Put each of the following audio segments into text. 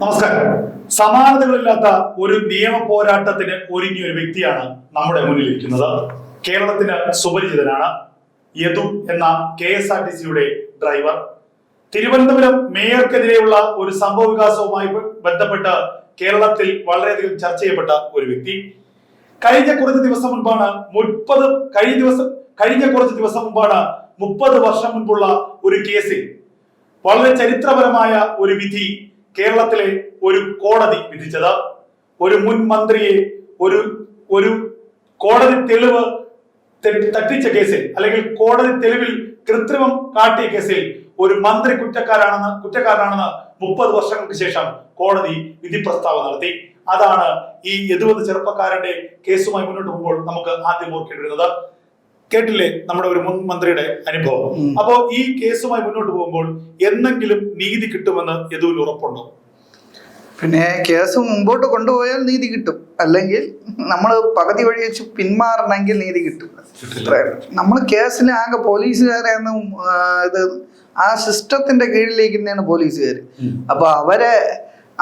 നമസ്കാരം. സമാനതകളില്ലാത്ത ഒരു നിയമ പോരാട്ടത്തിന് ഒരുങ്ങിയ ഒരു വ്യക്തിയാണ് നമ്മുടെ മുന്നിൽ ഇരിക്കുന്നത്. കേരളത്തിന് സുപരിചിതനാണ്. യദു എന്ന KSRTCയുടെ ഡ്രൈവർ. തിരുവനന്തപുരം മേയർക്കെതിരെയുള്ള ഒരു സംഭവ വികാസവുമായി ബന്ധപ്പെട്ട് കേരളത്തിൽ വളരെയധികം ചർച്ച ചെയ്യപ്പെട്ട ഒരു വ്യക്തി. കഴിഞ്ഞ കുറച്ച് ദിവസം മുൻപാണ് 30 വർഷം മുൻപുള്ള ഒരു കേസിൽ വളരെ ചരിത്രപരമായ ഒരു വിധി കേരളത്തിലെ ഒരു കോടതി വിധിച്ചത്. ഒരു മുൻ മന്ത്രിയെ ഒരു കോടതി തെളിവ് തട്ടിച്ച കേസിൽ, അല്ലെങ്കിൽ കോടതി തെളിവിൽ കൃത്രിമം കാട്ടിയ കേസിൽ ഒരു മന്ത്രി കുറ്റക്കാരനാണെന്ന് 30 വർഷങ്ങൾക്ക് ശേഷം കോടതി വിധി പ്രസ്താവന നടത്തി. അതാണ് ഈ യദു എന്ന ചെറുപ്പക്കാരന്റെ കേസുമായി മുന്നോട്ട് പോകുമ്പോൾ നമുക്ക് ആദ്യം ഓർക്കേണ്ടി വരുന്നത്. കേട്ടില്ലേ നമ്മുടെ ഒരു മുൻ മന്ത്രിയുടെ അനുഭവം. അപ്പോ ഈ കേസുമായി മുന്നോട്ട് പോകുമ്പോൾ എന്തെങ്കിലും നീതി കിട്ടുമെന്ന് യദുവിന് ഉറപ്പുണ്ടോ? പിന്നെ കേസ് മുമ്പോട്ട് കൊണ്ടുപോയാൽ നീതി കിട്ടും, അല്ലെങ്കിൽ നമ്മൾ പകുതി വഴി വെച്ച് പിന്മാറണമെങ്കിൽ നീതി കിട്ടും. നമ്മൾ കേസിന് ആകെ പോലീസുകാരെയൊന്നും ഇത് ആ സിസ്റ്റത്തിന്റെ കീഴിലേക്കുന്നതാണ് പോലീസുകാർ. അപ്പൊ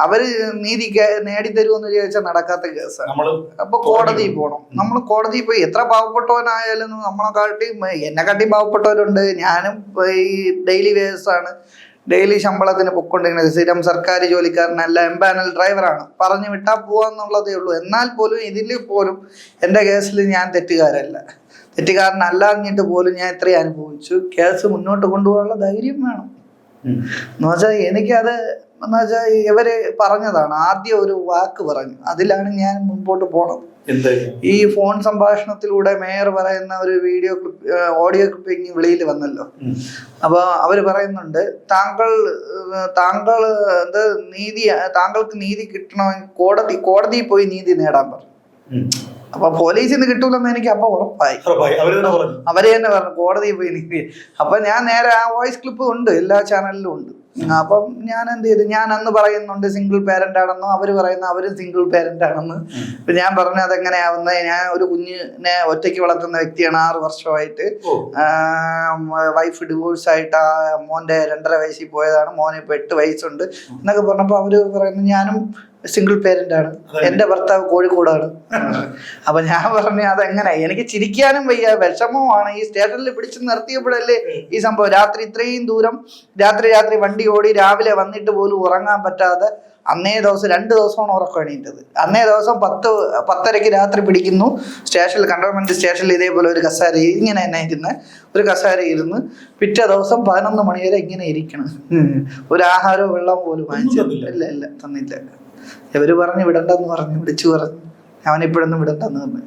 അവര് നീതി നേടിത്തരുമെന്ന് ചോദിച്ചാൽ നടക്കാത്ത കേസാണ്. അപ്പൊ കോടതിയിൽ പോകണം. നമ്മൾ കോടതിയിൽ പോയി എത്ര പാവപ്പെട്ടവനായാലും എന്നെക്കാട്ടി പാവപ്പെട്ടവരുണ്ട്. ഞാനും ഈ ഡെയിലി വേജസാണ്, ഡെയിലി ശമ്പളത്തിന് പൊക്കൊണ്ടിരിക്കുന്നത്. സ്ഥിരം സർക്കാർ ജോലിക്കാരനല്ല, എംപാനൽ ഡ്രൈവറാണ്. പറഞ്ഞു വിട്ടാൽ പോവാന്നുള്ളതേ ഉള്ളൂ. എന്നാൽ പോലും ഇതിൽ പോലും എൻ്റെ കേസിൽ ഞാൻ തെറ്റുകാരനല്ലാഞ്ഞിട്ട് പോലും ഞാൻ ഇത്രയും അനുഭവിച്ചു. കേസ് മുന്നോട്ട് കൊണ്ടുപോകാനുള്ള ധൈര്യം വേണം. എന്നുവെച്ചാൽ എനിക്കത് ഇവര് പറഞ്ഞതാണ്, ആദ്യം ഒരു വാക്ക് പറഞ്ഞു, അതിലാണ് ഞാൻ മുമ്പോട്ട് പോണത്. ഈ ഫോൺ സംഭാഷണത്തിലൂടെ മേയർ പറയുന്ന ഒരു ഓഡിയോ ക്ലിപ്പിംഗ് വെളിയിൽ വന്നല്ലോ. അപ്പൊ അവര് പറയുന്നുണ്ട്, താങ്കൾക്ക് നീതി കിട്ടണമെങ്കിൽ കോടതിയിൽ പോയി നീതി നേടാൻ പറഞ്ഞു. അപ്പൊ പോലീസിന് കിട്ടൂലെന്ന് എനിക്ക് അപ്പൊ ഉറപ്പായി. അവര് തന്നെ പറഞ്ഞു കോടതിയിൽ പോയി നീതി. അപ്പൊ ഞാൻ നേരെ ആ വോയിസ് ക്ലിപ്പ് ഉണ്ട്, എല്ലാ ചാനലിലും ഉണ്ട്. അപ്പം ഞാൻ എന്ത് ചെയ്തു, ഞാൻ അന്ന് പറയുന്നുണ്ട് സിംഗിൾ പേരന്റ് ആണെന്നോ, അവര് പറയുന്ന അവരും സിംഗിൾ പേരന്റ് ആണെന്ന്. ഇപ്പൊ ഞാൻ പറഞ്ഞു അതെങ്ങനെയാവുന്നത്, ഞാൻ ഒരു കുഞ്ഞിനെ ഒറ്റയ്ക്ക് വളർത്തുന്ന വ്യക്തിയാണ്. 6 വർഷമായിട്ട് വൈഫ് ഡിവോഴ്സ് ആയിട്ട് ആ മോന്റെ 2.5 വയസ്സിൽ പോയതാണ്. മോന് ഇപ്പൊ 8 വയസ്സുണ്ട് എന്നൊക്കെ പറഞ്ഞപ്പോ അവര് പറയുന്നു ഞാനും സിംഗിൾ പേരന്റ് ആണ്, എന്റെ ഭർത്താവ് കോഴിക്കോടാണ്. അപ്പൊ ഞാൻ പറഞ്ഞു അതെങ്ങനെ, എനിക്ക് ചിരിക്കാനും വയ്യ, വിഷമമാണ്. ഈ സ്റ്റേഷനിൽ പിടിച്ചു നിർത്തിയപ്പോഴല്ലേ ഈ സംഭവം. രാത്രി ഇത്രയും ദൂരം രാത്രി വണ്ടി ഓടി രാവിലെ വന്നിട്ട് പോലും ഉറങ്ങാൻ പറ്റാതെ അന്നേ ദിവസം 2 ദിവസമാണ് ഉറക്കം എണീറ്റത്. അന്നേ ദിവസം 10:30 രാത്രി പിടിക്കുന്നു സ്റ്റേഷനിൽ, കണ്ടോൺമെന്റ് സ്റ്റേഷനിൽ ഇതേപോലെ ഒരു കസേര ഇങ്ങനെ തന്നെ ഒരു കസേര ഇരുന്ന് പിറ്റേ ദിവസം 11 മണി വരെ ഇങ്ങനെ ഇരിക്കണം. ഒരു ആഹാരവും വെള്ളവും പോലും വാങ്ങിച്ചില്ല. ഇല്ല തന്നില്ല. ഇവര് പറഞ്ഞു വിടണ്ടെന്ന് വിളിച്ചു പറഞ്ഞു, അവനിപ്പോഴൊന്നും വിടണ്ടെന്ന് പറഞ്ഞു.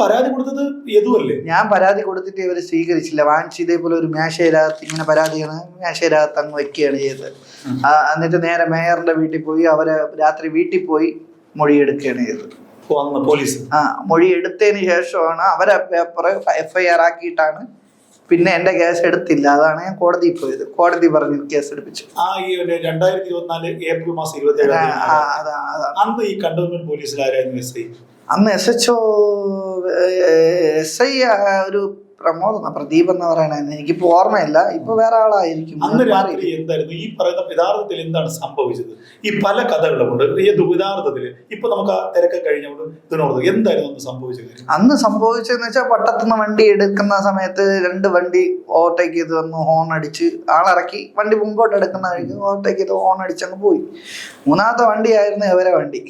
പരാതി കൊടുത്തത് യദുവല്ലേ? ഞാൻ പരാതി കൊടുത്തിട്ട് ഇവര് സ്വീകരിച്ചില്ല. വാങ്ങിച്ച് ഇതേപോലെ ഒരു മേശയിനകത്ത് ഇങ്ങനെ പരാതിയാണ്, മേശയിനകത്ത് അങ്ങ് വെക്കുകയാണ് ചെയ്തത്. എന്നിട്ട് നേരെ മേയറിന്റെ വീട്ടിൽ പോയി അവരെ രാത്രി വീട്ടിൽ പോയി മൊഴിയെടുക്കുകയാണ് ചെയ്തത്. പോലീസ് മൊഴി എടുത്തതിന് ശേഷമാണ് അവരെ പേപ്പർ FIR ആക്കിയിട്ടാണ് പിന്നെ എന്റെ കേസ് എടുത്തില്ല. അതാണ് ഞാൻ കോടതിയിൽ പോയത്. കോടതി പറഞ്ഞു കേസ് എടുപ്പിച്ചു. 2024 ഏപ്രിൽ മാസം 27 അന്ന് ഈ കണ്ടോൺമെന്റ് പോലീസിലായിരുന്നു അന്ന് SHO SI ഒരു പ്രദീപ് എന്ന് പറയണെന്ന് എനിക്കിപ്പോ ഓർമ്മയില്ല. ഇപ്പൊ വേറെ ആളായിരിക്കും. അന്ന് രാത്രി എന്തായിരുന്നു ഈ പറയുന്ന യഥാർത്ഥത്തിൽ എന്താണ് സംഭവിച്ചത്? ഈ പല കഥകളുമുണ്ട്. യഥാർത്ഥത്തിൽ ഇപ്പൊ നമുക്ക് ആ തിരക്ക് കഴിഞ്ഞുകൊണ്ട് ഇതിനോട് എന്തായിരുന്നു അന്ന് സംഭവിച്ചത്? അന്ന് സംഭവിച്ചതെന്ന് വെച്ചാൽ പട്ടത്തുനിന്ന് വണ്ടി എടുക്കുന്ന സമയത്ത് 2 വണ്ടി ഓവർടേക്ക് ചെയ്ത് വന്ന് ഹോൺ അടിച്ച് ആളിറക്കി വണ്ടി മുമ്പോട്ട് എടുക്കുന്ന കഴിഞ്ഞ് ഓവർടേക്ക് ചെയ്ത് ഹോൺ അടിച്ചങ്ങ് പോയി. 3ാമത്തെ വണ്ടിയായിരുന്നു ഇവരെ വണ്ടി.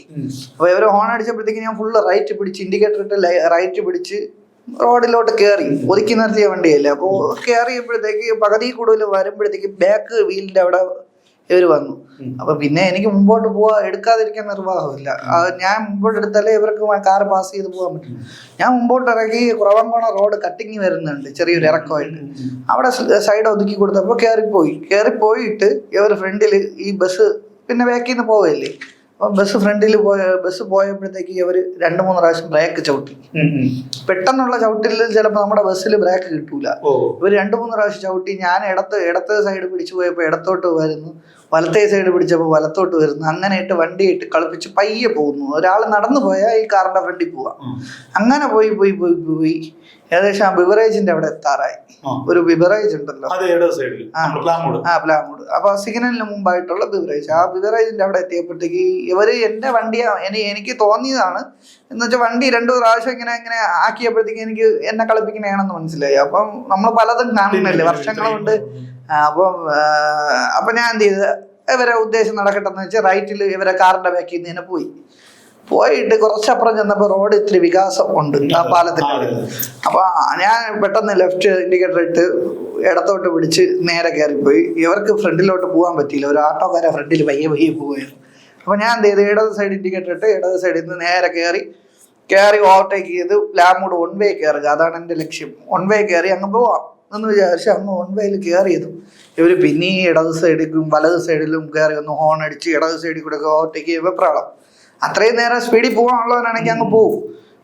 അപ്പൊ ഇവര് ഹോൺ അടിച്ചപ്പോഴത്തേക്ക് ഞാൻ ഫുള്ള് റൈറ്റ് പിടിച്ച്, ഇൻഡിക്കേറ്റർ ഇട്ട് റൈറ്റ് പിടിച്ച് റോഡിലോട്ട് കയറി. ഒതുക്കി നിർത്തിയ വണ്ടിയല്ലേ. അപ്പോൾ കയറിയപ്പോഴത്തേക്ക് പകുതി കൂടുതൽ വരുമ്പോഴത്തേക്ക് ബാക്ക് വീലിന്റെ അവിടെ ഇവര് വന്നു. അപ്പൊ പിന്നെ എനിക്ക് മുമ്പോട്ട് എടുക്കാതിരിക്കാൻ നിർവാഹമില്ല. ഞാൻ മുമ്പോട്ട് എടുത്താലേ ഇവർക്ക് കാർ പാസ് ചെയ്ത് പോകാൻ പറ്റും. ഞാൻ മുമ്പോട്ട് ഇറക്കി കുറവങ്കോണ റോഡ് കട്ടിങ് വരുന്നുണ്ട്, ചെറിയൊരു ഇറക്കമായിട്ട്. അവിടെ സൈഡ് ഒതുക്കി കൊടുത്തപ്പോൾ കയറിപ്പോയിട്ട് ഇവർ ഫ്രണ്ടിൽ ഈ ബസ് പിന്നെ ബാക്കിൽ നിന്ന് പോവല്ലേ. അപ്പൊ ബസ് പോയപ്പോഴത്തേക്ക് ഇവര് 2-3 പ്രാവശ്യം ബ്രേക്ക് ചവിട്ടി. പെട്ടെന്നുള്ള ചവിട്ടിൽ ചിലപ്പോൾ നമ്മുടെ ബസ്സിൽ ബ്രേക്ക് കിട്ടൂല. ഇവർ 2-3 പ്രാവശ്യം ചവിട്ടി. ഞാൻ ഇടത്ത് സൈഡ് പിടിച്ചു പോയപ്പോൾ ഇടത്തോട്ട് വരുന്നു. വലത്തേ സൈഡ് പിടിച്ചപ്പോൾ വലത്തോട്ട് വരുന്നു. അങ്ങനെ ഇട്ട് വണ്ടിയിട്ട് കളിപ്പിച്ച് പയ്യെ പോകുന്നു. ഒരാൾ നടന്നു പോയാൽ ഈ കാറിന്റെ ഫ്രണ്ടിൽ പോവാം. അങ്ങനെ പോയി പോയി പോയി പോയി ഏകദേശം ആ ബിവറേജിന്റെ അവിടെ എത്താറായി. ഒരു ബിവറേജ് ഉണ്ടല്ലോ, പ്ലാമൂട്. അപ്പൊ സിഗ്നലിന് മുമ്പായിട്ടുള്ള ബിവറേജ്. ആ ബിവറേജിന്റെ അവിടെ എത്തിയപ്പോഴത്തേക്ക് ഇവര് എന്റെ വണ്ടി എനിക്ക് തോന്നിയതാണ് എന്ന് വെച്ചാൽ വണ്ടി 2 പ്രാവശ്യം ഇങ്ങനെ ആക്കിയപ്പോഴത്തേക്ക് എനിക്ക് എന്നെ കളിപ്പിക്കണേണെന്ന് മനസ്സിലായി. അപ്പം നമ്മൾ പലതും കാണുന്നില്ലേ വർഷങ്ങളുണ്ട്. അപ്പൊ ഞാൻ എന്ത് ചെയ്ത് ഇവരെ ഉദ്ദേശം നടക്കട്ടെ എന്ന് വെച്ചാൽ റൈറ്റിൽ ഇവരെ കാറിന്റെ ബാക്കിൽ നിന്ന് പോയിട്ട് കുറച്ചപ്പുറം ചെന്നപ്പോ റോഡ് ഇത്തിരി വികാസം ഉണ്ട് ആ പാലത്തിന്റെ അവിടെ. അപ്പൊ ഞാൻ പെട്ടെന്ന് ലെഫ്റ്റ് ഇൻഡിക്കേറ്റർ ഇട്ട് ഇടത്തോട്ട് പിടിച്ച് നേരെ കയറിപ്പോയി. ഇവർക്ക് ഫ്രണ്ടിലോട്ട് പോകാൻ പറ്റിയില്ല, ഒരു ഓട്ടോക്കാരെ ഫ്രണ്ടിൽ പയ്യെ പോവുകയായിരുന്നു. അപ്പൊ ഞാൻ എന്ത് ചെയ്ത് ഇടത് സൈഡ് ഇൻഡിക്കേറ്റർ ഇട്ട് ഇടത് സൈഡിൽ നിന്ന് നേരെ കയറി ഓവർടേക്ക് ചെയ്ത് പ്ലാമൂട് 1 വേ കയറുക. അതാണ് എൻ്റെ ലക്ഷ്യം. 1 വേ കയറി അങ്ങ് പോവാം എന്ന് വിചാരിച്ചു. അങ്ങ് 1 വേയിൽ കയറിയതും ഇവര് പിന്നെ ഇടത് സൈഡിലും വലത് സൈഡിലും കയറി ഒന്ന് ഹോൺ അടിച്ച് ഇടത് സൈഡിൽ കൂടെ ഓവർടേക്ക് ചെയ്യുമ്പോൾ പ്രാളം. അത്രയും നേരം സ്പീഡിൽ പോകാനുള്ളവരാണെങ്കിൽ അങ്ങ് പോകും.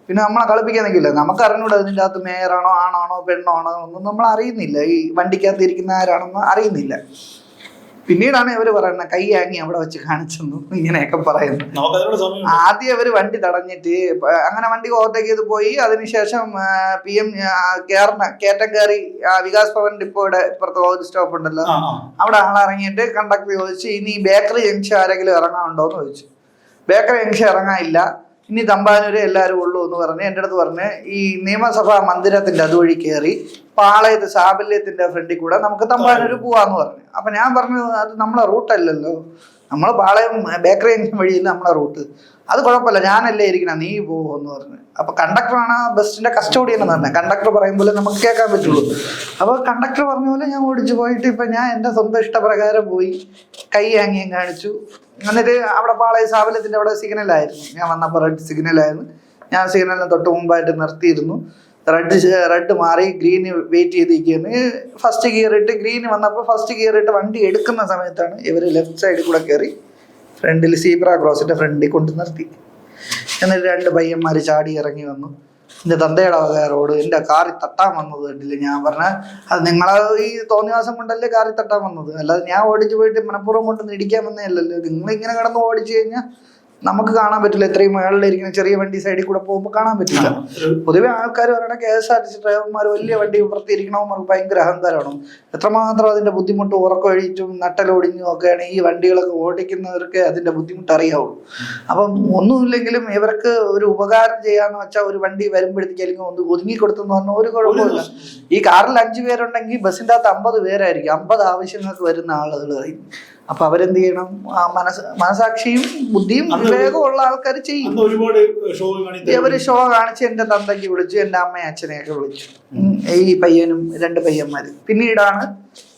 പിന്നെ നമ്മളെ കളിപ്പിക്കാൻ നിൽക്കില്ല. നമുക്ക് അറിഞ്ഞൂടെ അതിൻ്റെ അകത്ത് മേയറാണോ ആണാണോ പെണ്ണാണോ ഒന്നും നമ്മൾ അറിയുന്നില്ല. ഈ വണ്ടിക്കകത്ത് ഇരിക്കുന്ന ആരാണെന്ന് അറിയുന്നില്ല. പിന്നീടാണ് ഇവര് പറയുന്നത് കൈ ആങ്ങി അവിടെ വെച്ച് കാണിച്ചെന്നു ഇങ്ങനെയൊക്കെ പറയുന്നു. ആദ്യം ഇവര് വണ്ടി തടഞ്ഞിട്ട് അങ്ങനെ വണ്ടി ഓവർടേക്ക് ചെയ്ത് പോയി. അതിനുശേഷം PM കയറ്റം കയറി വികാസ് ഭവൻ ഡിപ്പോയുടെ ഇപ്പുറത്തെ ഒരു സ്റ്റോപ്പ് ഉണ്ടല്ലോ, അവിടെ ആളിറങ്ങിയിട്ട് കണ്ടക്ടർ ചോദിച്ചു ഇനി ബേക്കറി ജംഗ്ഷൻ ആരെങ്കിലും ഇറങ്ങാനുണ്ടോന്ന് ചോദിച്ചു. ബേക്കറി ജംഗ്ഷൻ ഇറങ്ങാനില്ല, ഇനി തമ്പാനൂര് എല്ലാവരും ഉള്ളൂ എന്ന് പറഞ്ഞ് എൻ്റെ അടുത്ത് പറഞ്ഞ് ഈ നിയമസഭാ മന്ദിരത്തിന്റെ അതുവഴി കയറി പാളയത്ത് സാബല്യത്തിന്റെ ഫ്രണ്ടിൽ കൂടെ നമുക്ക് തമ്പാനൂര് പോവാന്ന് പറഞ്ഞു. അപ്പൊ ഞാൻ പറഞ്ഞു അത് നമ്മളെ റൂട്ടല്ലല്ലോ, നമ്മൾ പാളയം ബേക്കറി ജംഗ്ഷൻ വഴിയില്ല നമ്മളെ റൂട്ട്, അത് കുഴപ്പമില്ല ഞാനല്ലേ ഇരിക്കണം നീ പോകുമെന്ന് പറഞ്ഞു. അപ്പൊ കണ്ടക്ടറാണ് ബസ്സിന്റെ കസ്റ്റോഡിയൻ എന്ന് പറഞ്ഞത്. കണ്ടക്ടർ പറയുമ്പോൾ നമുക്ക് കേൾക്കാൻ പറ്റുള്ളൂ. അപ്പൊ കണ്ടക്ടർ പറഞ്ഞ പോലെ ഞാൻ ഓടിച്ചു പോയിട്ട് ഇപ്പൊ ഞാൻ എൻ്റെ സ്വന്തം ഇഷ്ടപ്രകാരം പോയി കൈ ആംഗ്യം കാണിച്ചു. എന്നിട്ട് അവിടെ പാളയം സാബല്യത്തിന്റെ അവിടെ സിഗ്നലായിരുന്നു. ഞാൻ വന്നപ്പോൾ റെഡ് സിഗ്നലായിരുന്നു. ഞാൻ സിഗ്നലിന് തൊട്ട് മുമ്പായിട്ട് നിർത്തിയിരുന്നു. റെഡ് മാറി ഗ്രീന് വെയിറ്റ് ചെയ്തിരിക്കുകയാണ്. ഫസ്റ്റ് ഗിയർ ഇട്ട് ഗ്രീന് വന്നപ്പോൾ ഫസ്റ്റ് ഗിയർ ഇട്ട് വണ്ടി എടുക്കുന്ന സമയത്താണ് ഇവർ ലെഫ്റ്റ് സൈഡിൽ കൂടെ കയറി ഫ്രണ്ടിൽ സീബ്ര ക്രോസിന്റെ ഫ്രണ്ടിൽ കൊണ്ട് നിർത്തി. എന്നിട്ട് 2 പയ്യന്മാർ ചാടി ഇറങ്ങി വന്നു. എൻ്റെ തന്തയുടെ വക റോഡ് എൻ്റെ കാറിൽ തട്ടാൻ വന്നത് കണ്ടില്ല. ഞാൻ പറഞ്ഞ അത് നിങ്ങളെ ഈ തോന്നിവാസം കൊണ്ടല്ലേ കാറിൽ തട്ടാൻ വന്നത്, അല്ലാതെ ഞാൻ ഓടിച്ചു പോയിട്ട് മനഃപൂർവ്വം കൊണ്ട് ഇടിക്കാൻ വന്നേ അല്ലല്ലോ. നിങ്ങളിങ്ങനെ കിടന്ന് ഓടിച്ചു കഴിഞ്ഞാൽ നമുക്ക് കാണാൻ പറ്റില്ല. എത്രയും മേളിലിരിക്കുന്ന ചെറിയ വണ്ടി സൈഡിൽ കൂടെ പോകുമ്പോൾ കാണാൻ പറ്റില്ല. പൊതുവെ ആൾക്കാർ പറയണ KSRTC ഡ്രൈവർമാർ വലിയ വണ്ടി പുറത്തിരിക്കണവന്മാർക്ക് ഭയങ്കര അഹങ്കാരമാണ്. എത്രമാത്രം അതിന്റെ ബുദ്ധിമുട്ട് ഉറക്കൊഴിച്ചും നട്ടലൊടിഞ്ഞും ഒക്കെയാണ് ഈ വണ്ടികളൊക്കെ ഓടിക്കുന്നവർക്ക് അതിന്റെ ബുദ്ധിമുട്ട് അറിയാവുള്ളൂ. അപ്പം ഒന്നുമില്ലെങ്കിലും ഇവർക്ക് ഒരു ഉപകാരം ചെയ്യാന്ന് വെച്ചാൽ ഒരു വണ്ടി വരുമ്പോഴത്തേക്ക് അല്ലെങ്കിൽ ഒന്ന് ഒതുങ്ങി കൊടുത്തെന്ന് പറഞ്ഞാൽ ഒരു കുഴപ്പമില്ല. ഈ കാറിൽ 5 പേരുണ്ടെങ്കിൽ ബസ്സിൻ്റെ അകത്ത് 50 പേരായിരിക്കും. 50 ആവശ്യങ്ങൾക്ക് വരുന്ന ആളുകളായിരിക്കും. അപ്പൊ അവരെന്ത് ചെയ്യണം? മനസാക്ഷിയും ബുദ്ധിയും വിവേകമുള്ള ആൾക്കാർ ചെയ്യും. ഇവര് ഷോ കാണിച്ച് എന്റെ തന്തയ്ക്ക് വിളിച്ചു, എന്റെ അമ്മയും അച്ഛനെയൊക്കെ വിളിച്ചു. ഈ പയ്യനും 2 പയ്യന്മാര്. പിന്നീടാണ്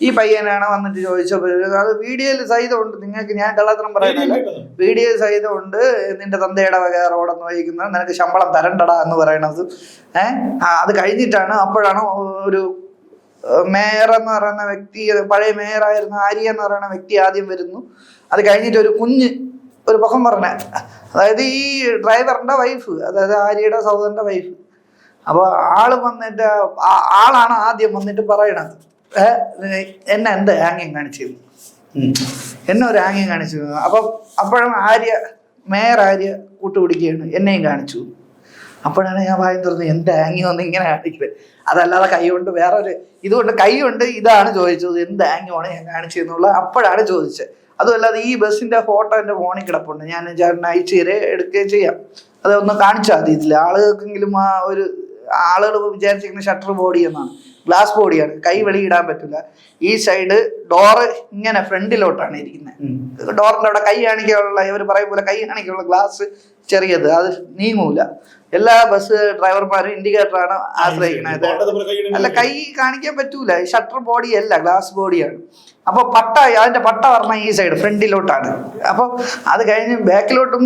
ഈ പയ്യനാണ് വന്നിട്ട് ചോദിച്ചപ്പോൾ അത് വീഡിയോയിൽ സഹിതമുണ്ട്. നിങ്ങൾക്ക് ഞാൻ കള്ളത്തരം പറയുന്നില്ല, വീഡിയോ സഹിതമുണ്ട്. നിന്റെ തന്തയുടെ വക റോഡെന്ന് വഹിക്കുന്നത്, നിനക്ക് ശമ്പളം തരണ്ടടാ എന്ന് പറയണത്. അത് കഴിഞ്ഞിട്ടാണ് അപ്പോഴാണ് ഒരു മേയർ എന്ന് പറയുന്ന വ്യക്തി, പഴയ മേയറായിരുന്ന ആര്യ എന്ന് പറയുന്ന വ്യക്തി ആദ്യം വരുന്നു. അത് കഴിഞ്ഞിട്ട് ഒരു പൊക്കം പറഞ്ഞ, അതായത് ഈ ഡ്രൈവറിന്റെ വൈഫ്, അതായത് ആര്യയുടെ സഹോദരന്റെ വൈഫ്. അപ്പൊ ആള് വന്നിട്ട് ആളാണ് ആദ്യം വന്നിട്ട് പറയണത് എന്നെ എന്ത് ആംഗ്യം കാണിച്ചിരുന്നു, എന്നെ ഒരു ആംഗ്യം കാണിച്ചു. അപ്പോഴും മേയർ ആര്യ കൂട്ടുപിടിക്കുകയാണ്, എന്നെയും കാണിച്ചു. അപ്പോഴാണ് ഞാൻ വായും തുറന്ന് എന്ത് ആംഗ്യം ഒന്ന് ഇങ്ങനെ കാണിക്കുന്നത്, അതല്ലാതെ കൈ കൊണ്ട് വേറൊരു ഇതുകൊണ്ട് കൈ കൊണ്ട് ഇതാണ് ചോദിച്ചത്, എന്ത് ആംഗ്യമാണ് ഞാൻ കാണിച്ചതെന്നുള്ള അപ്പോഴാണ് ചോദിച്ചത്. അതുമല്ലാതെ ഈ ബസ്സിന്റെ ഫോട്ടോ എൻ്റെ ഫോണിൽ കിടപ്പുണ്ട്, ഞാൻ ചേട്ടൻ അയച്ചു എടുക്കുകയും ചെയ്യാം. അതൊന്ന് കാണിച്ചാൽ മതി. ഇതിൽ ആളുകൾക്കെങ്കിലും ആളുകൾ വിചാരിച്ചിരിക്കുന്ന ഷട്ടർ ബോഡി എന്നാണ്, ഗ്ലാസ് ബോഡിയാണ്, കൈ വെളിയിടാൻ പറ്റില്ല. ഈ സൈഡ് ഡോറ് ഇങ്ങനെ ഫ്രണ്ടിലോട്ടാണ് ഇരിക്കുന്നത്. ഡോറിന്റെ അവിടെ കൈ കാണിക്കാനുള്ള, ഇവർ പറയും പോലെ കൈ കാണിക്കാനുള്ള ഗ്ലാസ് ചെറിയത്, അത് നീങ്ങൂല. എല്ലാ ബസ് ഡ്രൈവർമാരും ഇൻഡിക്കേറ്ററാണ് ആശ്രയിക്കുന്നത്. അല്ല, കൈ കാണിക്കാൻ പറ്റൂല, ഷട്ടർ ബോഡി അല്ല, ഗ്ലാസ് ബോഡിയാണ്. അപ്പൊ അതിന്റെ പട്ട പറഞ്ഞ ഈ സൈഡ് ഫ്രണ്ടിലോട്ടാണ്. അപ്പൊ അത് കഴിഞ്ഞ് ബാക്കിലോട്ടും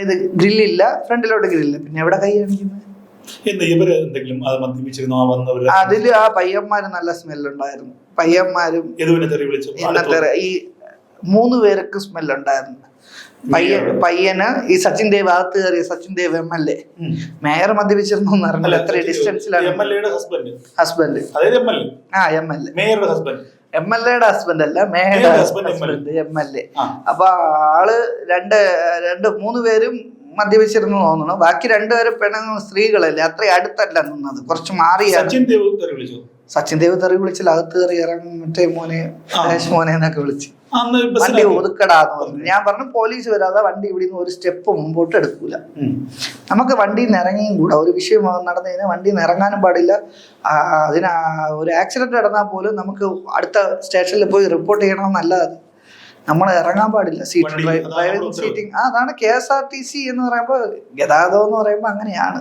ഇത് ഗ്രില്ലില്ല, ഫ്രണ്ടിലോട്ട് ഗ്രില്ലില്ല. പിന്നെ എവിടെ കൈ കാണിക്കുന്നത്? അതില് ആ പയ്യന്മാര് നല്ല സ്മെല്ലുണ്ടായിരുന്നു. പയ്യന്മാരും ഈ 3 പേർക്ക് സ്മെല്ലുണ്ടായിരുന്നു. പയ്യന് ഈ സച്ചിൻ ദേവ് അകത്ത് കയറിയ സച്ചിൻ ദേവ് MLA, മേയർ മദ്യപിച്ചിരുന്നു എത്ര ഡിസ്റ്റൻസിലാണ്. ഹസ്ബൻഡ് MLA MLA-യുടെ ഹസ്ബൻഡ് അല്ല, മേയുടെ ഹസ്ബൻഡ് MLA. അപ്പൊ ആള് മൂന്ന് പേരും മദ്യപിച്ചിരുന്നു തോന്നുന്നു. ബാക്കി രണ്ടുപേരും സ്ത്രീകളല്ലേ, അത്രയും അടുത്തല്ല നിന്നത്, കുറച്ച് മാറിയാണ്. സച്ചിൻ ദേവ് തെറി വിളിച്ചില്ല, അകത്ത് കയറി ഇറങ്ങും, മറ്റേ മോനെ മോനെ എന്നൊക്കെ വിളിച്ച് വണ്ടി ഒതുക്കടാന്ന് പറഞ്ഞു. ഞാൻ പറഞ്ഞു പോലീസ് വരാതെ വണ്ടി ഇവിടെ നിന്ന് ഒരു സ്റ്റെപ്പ് മുമ്പോട്ട് എടുക്കൂല. നമുക്ക് വണ്ടിയിൽ നിന്ന് ഇറങ്ങിയും കൂടാ. ഒരു വിഷയം നടന്നു കഴിഞ്ഞാൽ വണ്ടിയിൽ നിന്ന് ഇറങ്ങാനും പാടില്ല. ഒരു ആക്സിഡന്റ് നടന്നാൽ പോലും നമുക്ക് അടുത്ത സ്റ്റേഷനിൽ പോയി റിപ്പോർട്ട് ചെയ്യണമെന്നല്ല, നമ്മൾ ഇറങ്ങാൻ പാടില്ല. ഡ്രൈവിംഗ് സീറ്റിംഗ് അതാണ് KSRTC എന്ന് പറയുമ്പോൾ, ഗതാഗതം എന്ന് പറയുമ്പോൾ അങ്ങനെയാണ്.